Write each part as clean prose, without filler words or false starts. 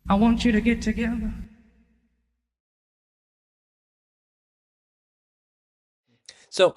I want you to get together. So,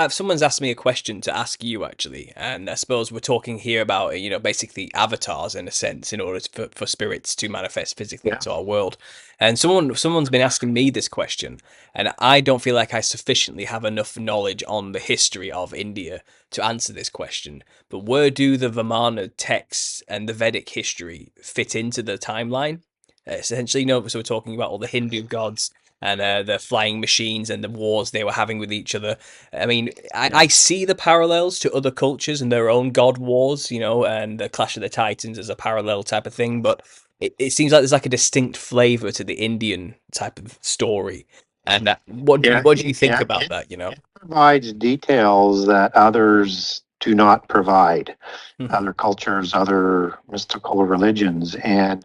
someone's asked me a question to ask you actually, and I suppose we're talking here about basically avatars in a sense, in order for spirits to manifest physically Yeah. into our world. And someone's been asking me this question, and I don't feel like I sufficiently have enough knowledge on the history of India to answer this question. But where do the Vimana texts and the Vedic history fit into the timeline? Essentially, so we're talking about all the Hindu gods and the flying machines and the wars they were having with each other. I mean, I see the parallels to other cultures and their own god wars, and the Clash of the Titans as a parallel type of thing, but it seems like there's like a distinct flavor to the Indian type of story. And Yeah, what do you think yeah, about that? it provides details that others do not provide. Hmm. Other cultures, other mystical religions, and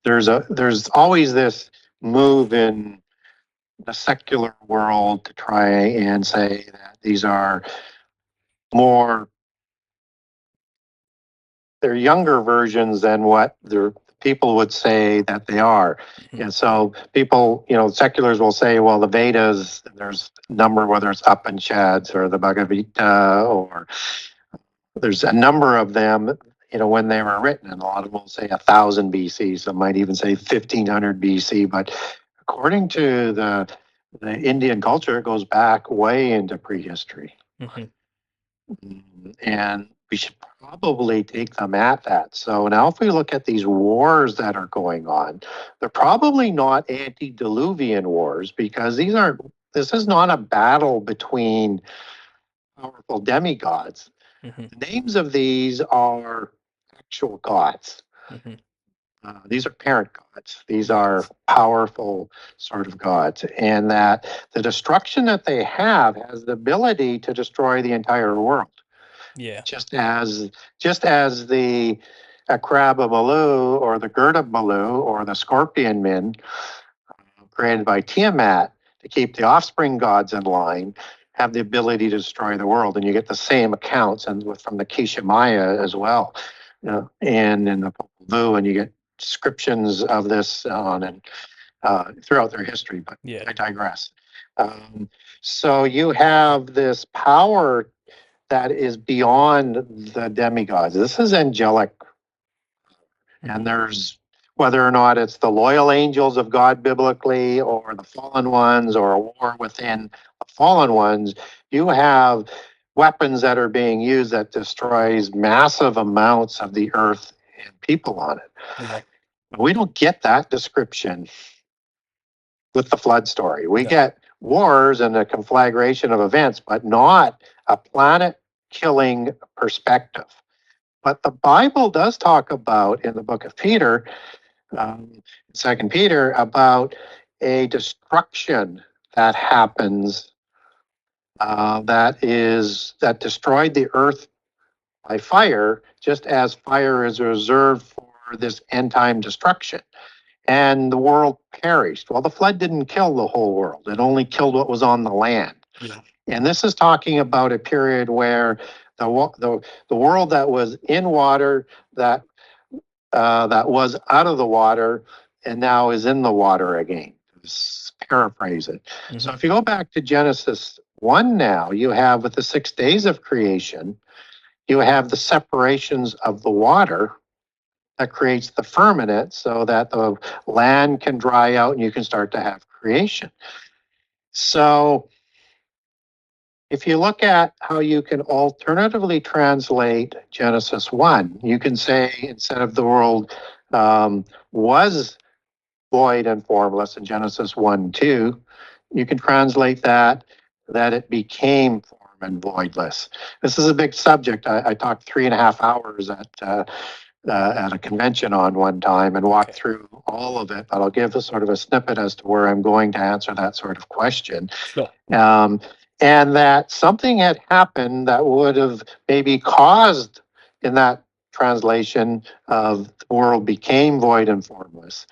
there's always this move in the secular world to try and say that these are more they're younger versions than what the people would say that they are. Hmm. And so people, seculars will say, well, the Vedas, there's a number, whether it's Upanishads or the Bhagavad Gita, or there's a number of them, when they were written. And a lot of them will say 1000 BC, some might even say 1500 BC. But according to the Indian culture, it goes back way into prehistory. Hmm. And we should probably take them at that. So now, if we look at these wars that are going on, they're probably not antediluvian wars because this is not a battle between powerful demigods. Hmm. The names of these are actual gods. Hmm. These are parent gods. These are powerful sort of gods. And that the destruction that they have has the ability to destroy the entire world. Yeah. Just as the Akraba Malu or the Gerda Malu or the Scorpion Men created by Tiamat to keep the offspring gods in line have the ability to destroy the world. And you get the same accounts and from the Kisha Maya as well. And in the Popol Vuh, and you get descriptions of this on and throughout their history, but Yeah. I digress. Um, so you have this power that is beyond the demigods. This is angelic. And Hmm. there's whether or not it's the loyal angels of God biblically or the fallen ones or a war within the fallen ones, you have weapons that are being used that destroys massive amounts of the earth and people on it. Yeah. But we don't get that description with the flood story. We No. get wars and a conflagration of events, but not a planet killing perspective. But the Bible does talk about in the book of Peter, Second Peter, about a destruction that happens that destroyed the earth by fire, just as fire is reserved for this end time destruction. And the world perished. Well, the flood didn't kill the whole world; it only killed what was on the land. Yeah. And this is talking about a period where the world that was in water, that was out of the water and now is in the water again. Let's paraphrase it. So Hmm. if you go back to Genesis 1 now, you have with the 6 days of creation, you have the separations of the water that creates the firmament so that the land can dry out and you can start to have creation. So if you look at how you can alternatively translate Genesis 1, you can say instead of the world was void and formless in Genesis 1 2, you can translate that it became form and voidless. This is a big subject. I talked 3.5 hours at a convention on one time and walked Okay. through all of it, but I'll give a sort of a snippet as to where I'm going to answer that sort of question. Sure. Um, and that something had happened that would have maybe caused in that translation of the world became void and formless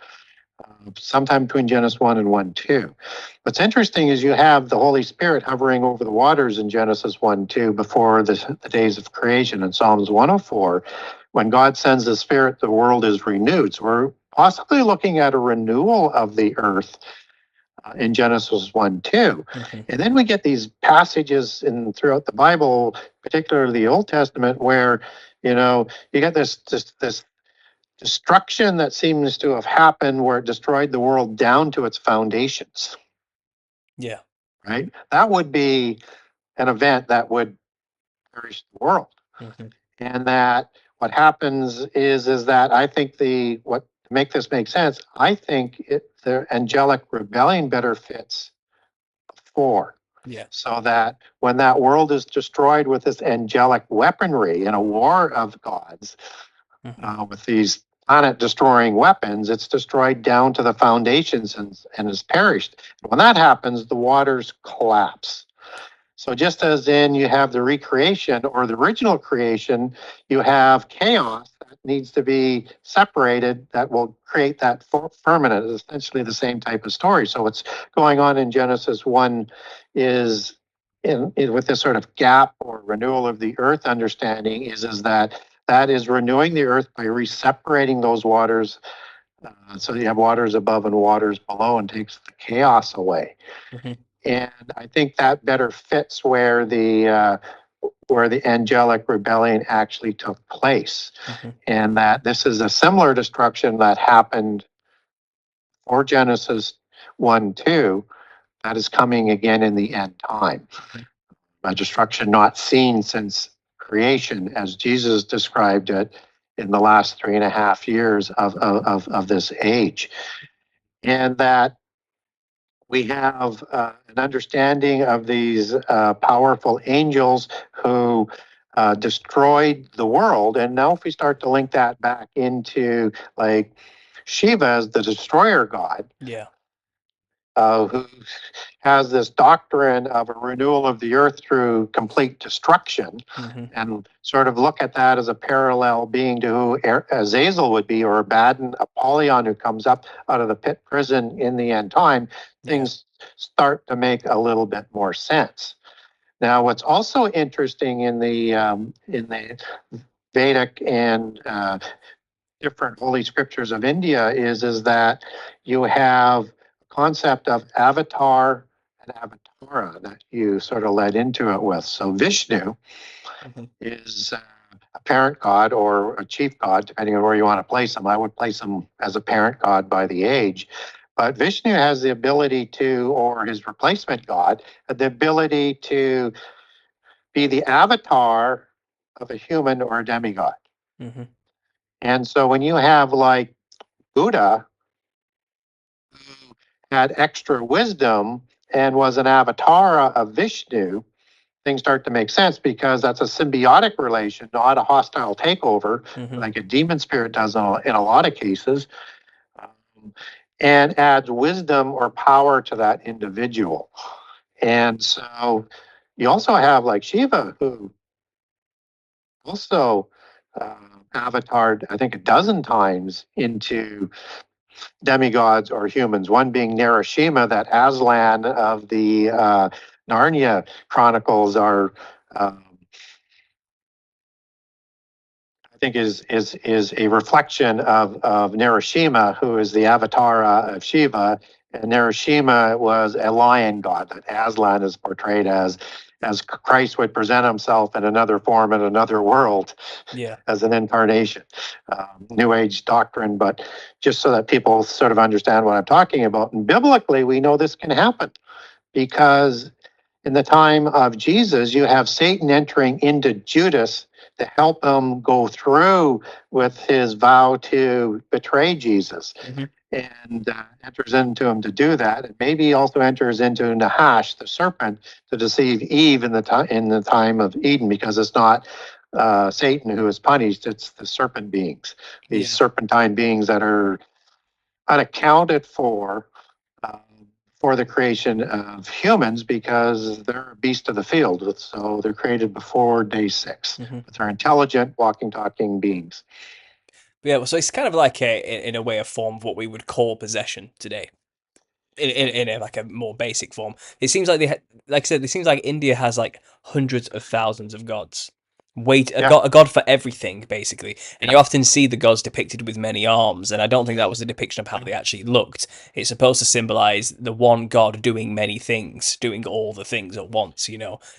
sometime between Genesis 1 and 1 2. What's interesting is you have the Holy Spirit hovering over the waters in Genesis 1 2 before the days of creation. In Psalms 104, when God sends the Spirit, the world is renewed. So we're possibly looking at a renewal of the earth in Genesis 1:2. Mhm. And then we get these passages throughout the Bible, particularly the Old Testament, where you get this destruction that seems to have happened where it destroyed the world down to its foundations. Yeah. Right? That would be an event that would perish the world. Mhm. And that what happens is that I think to make this make sense, I think the angelic rebellion better fits before. Yeah. So that when that world is destroyed with this angelic weaponry in a war of gods, Mhm. with these planet destroying weapons, it's destroyed down to the foundations and is perished. When that happens, the waters collapse. So just as in you have the recreation or the original creation, you have chaos that needs to be separated that will create that firmament. It's essentially the same type of story. So what's going on in Genesis 1 is with this sort of gap or renewal of the earth understanding is that is renewing the earth by reseparating those waters. So you have waters above and waters below and takes the chaos away. Mhm. And I think that better fits where the angelic rebellion actually took place, Mhm. and that this is a similar destruction that happened for Genesis 1:2 that is coming again in the end time. Mhm. A destruction not seen since creation, as Jesus described it in the last 3.5 years of this age. And that we have an understanding of these powerful angels who destroyed the world. And now, if we start to link that back into like Shiva as the destroyer god, Yeah. who has this doctrine of a renewal of the earth through complete destruction, Mhm. and sort of look at that as a parallel being to who Azazel would be, or Abaddon, Apollyon, who comes up out of the pit prison in the end time, Yeah. things start to make a little bit more sense. Now, what's also interesting in the Vedic and different holy scriptures of India is that you have a concept of avatar and avatara that you sort of led into it with. So Vishnu Mhm. is a parent god or a chief god, depending on where you want to place him. I would place him as a parent god by the age. But Vishnu has the ability to, or his replacement god, the ability to be the avatar of a human or a demigod. Mhm. And so when you have like Buddha, who had extra wisdom and was an avatar of Vishnu, things start to make sense because that's a symbiotic relation, not a hostile takeover, Mhm. like a demon spirit does in a lot of cases, um, and adds wisdom or power to that individual. And so you also have like Shiva, who also avatared, I think, a dozen times into demigods or humans, one being Narashima, that Aslan of the Narnia chronicles are, I think, is a reflection of Narashima, who is the avatar of Shiva. And Narashima was a lion god that Aslan is portrayed as Christ would present himself in another form in another world Yeah. as an incarnation. New Age doctrine, but just so that people sort of understand what I'm talking about. And biblically, we know this can happen because in the time of Jesus, you have Satan entering into Judas to help him go through with his vow to betray Jesus, Mhm. and enters into him to do that. And maybe he also enters into Nahash, the serpent, to deceive Eve in the time of Eden, because it's not Satan who is punished; it's the serpent beings, these Yeah. serpentine beings that are unaccounted uh, for the creation of humans, because they're a beast of the field. So they're created before day 6, Mhm. but they're intelligent, walking, talking beings. Yeah. So it's kind of like in a way, a form of what we would call possession today. In a, like a more basic form. It seems like like I said, it seems like India has like hundreds of thousands of gods, a god for everything, basically. And you often see the gods depicted with many arms, and I don't think that was a depiction of how they actually looked. It's supposed to symbolize the one god doing many things, doing all the things at once,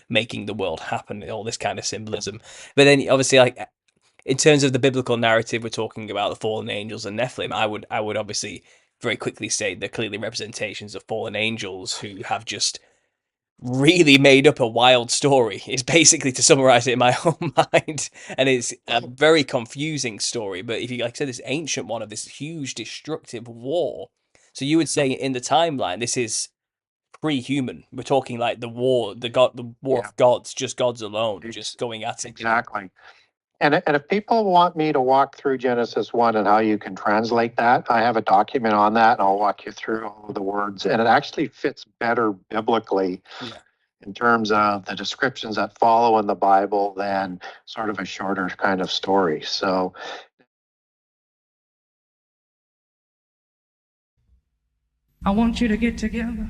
making the world happen, all this kind of symbolism. But then obviously, like, in terms of the biblical narrative, we're talking about the fallen angels and Nephilim. I would obviously very quickly say they're clearly representations of fallen angels who have just really made up a wild story. It's basically, to summarize it in my own mind, and it's a very confusing story. But if you, like I said, this ancient one of this huge destructive war, so you would say in the timeline this is pre-human. We're talking like the war of gods, just gods alone, just going at it. Exactly. And if people want me to walk through Genesis 1 and how you can translate that, I have a document on that, and I'll walk you through all of the words. And it actually fits better biblically in terms of the descriptions that follow in the Bible than sort of a shorter kind of story. So I want you to get together